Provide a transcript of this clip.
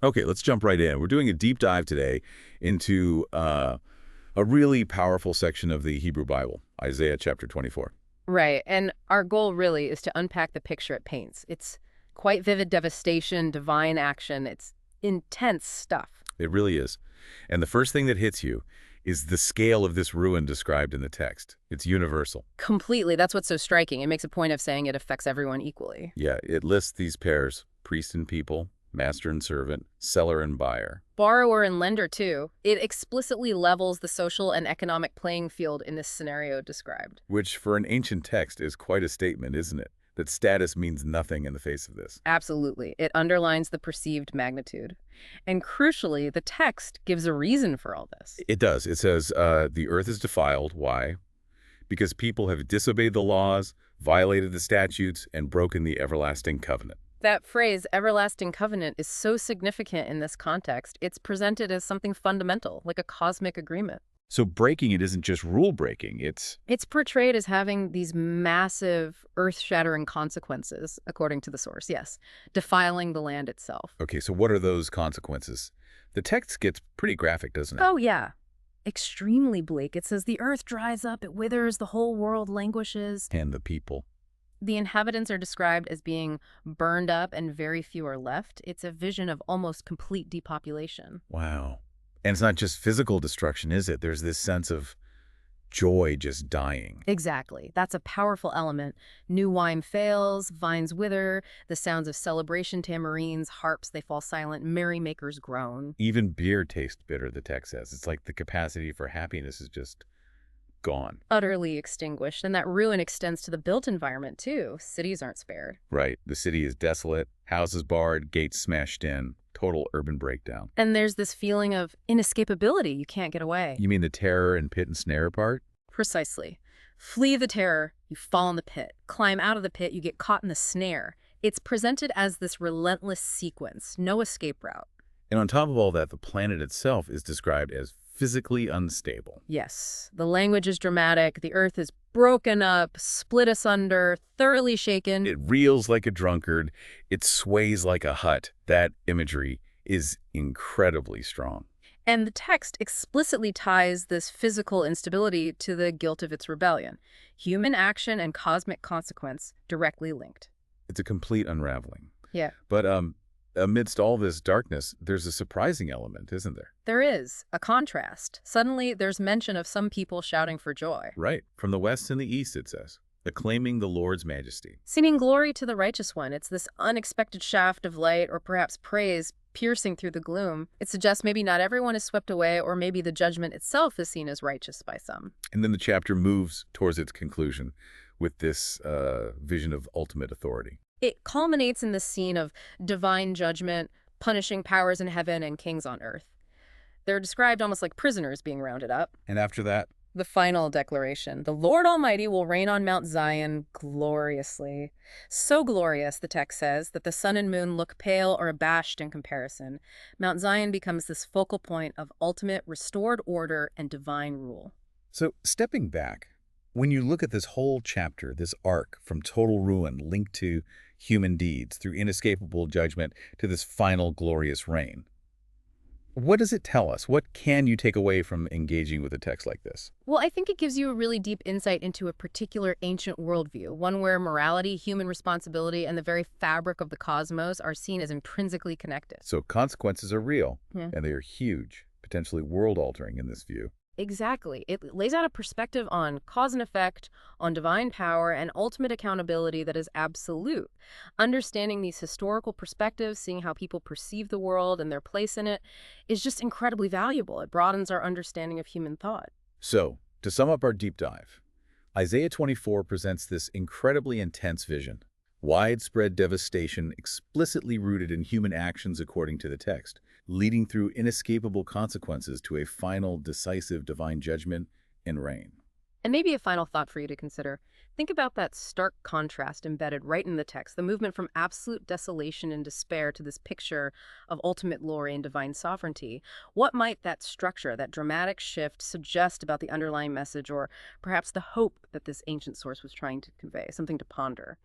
Okay, let's jump right in. We're doing a deep dive today into a really powerful section of the Hebrew Bible, Isaiah chapter 24. Right. And our goal really is to unpack the picture it paints. It's quite vivid devastation, divine action. It's intense stuff. It really is. And the first thing that hits you is the scale of this ruin described in the text. It's universal. Completely. That's what's so striking. It makes a point of saying it affects everyone equally. Yeah, it lists these pairs, priest and people, master and servant, seller and buyer. Borrower and lender, too. It explicitly levels the social and economic playing field in this scenario described. Which, for an ancient text, is quite a statement, isn't it? That status means nothing in the face of this. Absolutely. It underlines the perceived magnitude. And crucially, the text gives a reason for all this. It does. It says, the earth is defiled. Why? Because people have disobeyed the laws, violated the statutes, and broken the everlasting covenant. That phrase, everlasting covenant, is so significant in this context. It's presented as something fundamental, like a cosmic agreement. So breaking it isn't just rule breaking, it's... It's portrayed as having these massive, earth-shattering consequences, according to the source, yes, defiling the land itself. Okay, so what are those consequences? The text gets pretty graphic, doesn't it? Oh, yeah. Extremely bleak. It says the earth dries up, it withers, the whole world languishes. And the people. The inhabitants are described as being burned up and very few are left. It's a vision of almost complete depopulation. Wow. And it's not just physical destruction, is it? There's this sense of joy just dying. Exactly. That's a powerful element. New wine fails, vines wither, the sounds of celebration, tamarines, harps, they fall silent, merrymakers groan. Even beer tastes bitter, the text says. It's like the capacity for happiness is just gone. Utterly extinguished. And that ruin extends to the built environment, too. Cities aren't spared. Right. The city is desolate, houses barred, gates smashed in, total urban breakdown. And there's this feeling of inescapability. You can't get away. You mean the terror and pit and snare part? Precisely. Flee the terror, you fall in the pit. Climb out of the pit, you get caught in the snare. It's presented as this relentless sequence, no escape route. And on top of all that, the planet itself is described as physically unstable. Yes, the language is dramatic. The earth is broken up, split asunder, thoroughly shaken. It reels like a drunkard. It sways like a hut. That imagery is incredibly strong. And the text explicitly ties this physical instability to the guilt of its rebellion. Human action and cosmic consequence directly linked. It's a complete unraveling. Yeah. But amidst all this darkness, there's a surprising element, isn't there? There is a contrast. Suddenly, there's mention of some people shouting for joy. Right. From the west and the east, it says, acclaiming the Lord's majesty. Singing glory to the righteous one. It's this unexpected shaft of light or perhaps praise piercing through the gloom. It suggests maybe not everyone is swept away, or maybe the judgment itself is seen as righteous by some. And then the chapter moves towards its conclusion with this vision of ultimate authority. It culminates in the scene of divine judgment, punishing powers in heaven and kings on earth. They're described almost like prisoners being rounded up. And after that, The final declaration, the Lord Almighty will reign on Mount Zion gloriously. So glorious, the text says, that the sun and moon look pale or abashed in comparison. Mount Zion becomes this focal point of ultimate restored order and divine rule. so stepping back, when you look at this whole chapter, this arc from total ruin linked to human deeds through inescapable judgment to this final glorious reign, what does it tell us? What can you take away from engaging with a text like this? Well, I think it gives you a really deep insight into a particular ancient worldview, one where morality, human responsibility, and the very fabric of the cosmos are seen as intrinsically connected. So consequences are real, Yeah. and they are huge, potentially world-altering in this view. Exactly. It lays out a perspective on cause and effect, on divine power, and ultimate accountability that is absolute. Understanding these historical perspectives, seeing how people perceive the world and their place in it, is just incredibly valuable. It broadens our understanding of human thought. So, to sum up our deep dive, Isaiah 24 presents this incredibly intense vision. Widespread devastation explicitly rooted in human actions according to the text, leading through inescapable consequences to a final, decisive divine judgment and reign. And maybe a final thought for you to consider. Think about that stark contrast embedded right in the text, the movement from absolute desolation and despair to this picture of ultimate glory and divine sovereignty. What might that structure, that dramatic shift, suggest about the underlying message, or perhaps the hope that this ancient source was trying to convey? Something to ponder.